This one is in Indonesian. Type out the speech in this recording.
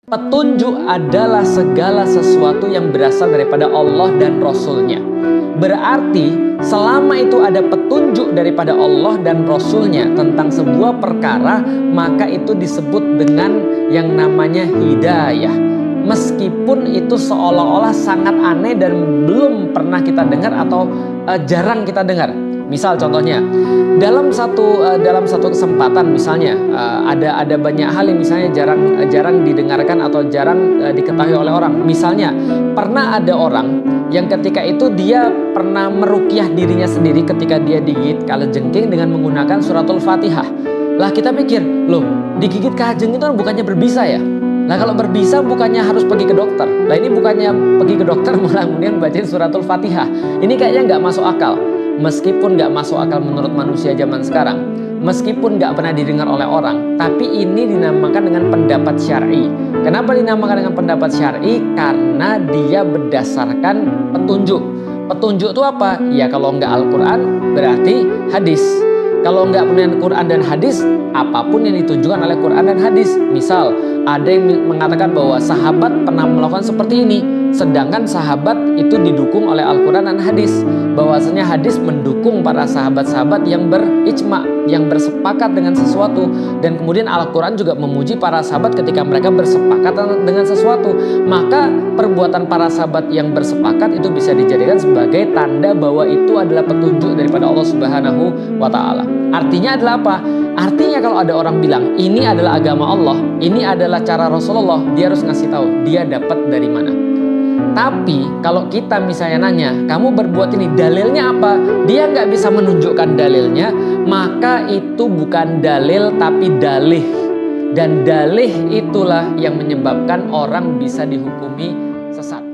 Petunjuk adalah segala sesuatu yang berasal daripada Allah dan Rasul-Nya. Berarti selama itu ada petunjuk daripada Allah dan Rasul-Nya tentang sebuah perkara, maka itu disebut dengan yang namanya hidayah. Meskipun itu seolah-olah sangat aneh dan belum pernah kita dengar atau jarang kita dengar. Misal contohnya dalam satu kesempatan misalnya ada banyak hal yang misalnya jarang didengarkan atau jarang diketahui oleh orang. Misalnya pernah ada orang yang ketika itu dia pernah meruqyah dirinya sendiri ketika dia digigit kalajengking dengan menggunakan suratul Fatihah. Lah kita pikir, loh digigit kalajengking itu bukannya berbisa ya? Nah kalau berbisa bukannya harus pergi ke dokter. Lah ini bukannya pergi ke dokter malah kemudian bacain suratul Fatihah. Ini kayaknya nggak masuk akal. Meskipun nggak masuk akal menurut manusia zaman sekarang, meskipun nggak pernah didengar oleh orang, tapi ini dinamakan dengan pendapat syar'i. Kenapa dinamakan dengan pendapat syar'i? Karena dia berdasarkan petunjuk. Petunjuk itu apa? Ya kalau nggak Al-Quran berarti hadis. Kalau nggak punya Quran dan hadis, apapun yang ditunjukkan oleh Quran dan hadis. Misal ada yang mengatakan bahwa sahabat pernah melakukan seperti ini, sedangkan sahabat itu didukung oleh Al-Quran dan hadis. Bahwasanya hadis mendukung para sahabat-sahabat yang berijma, yang bersepakat dengan sesuatu. Dan kemudian Al-Quran juga memuji para sahabat ketika mereka bersepakat dengan sesuatu. Maka perbuatan para sahabat yang bersepakat itu bisa dijadikan sebagai tanda bahwa itu adalah petunjuk daripada Allah Subhanahu wa Ta'ala. Artinya adalah apa? Artinya kalau ada orang bilang ini adalah agama Allah, ini adalah cara Rasulullah, dia harus ngasih tahu dia dapat dari mana. Tapi kalau kita misalnya nanya, kamu berbuat ini dalilnya apa? Dia nggak bisa menunjukkan dalilnya, maka itu bukan dalil tapi dalih. Dan dalih itulah yang menyebabkan orang bisa dihukumi sesat.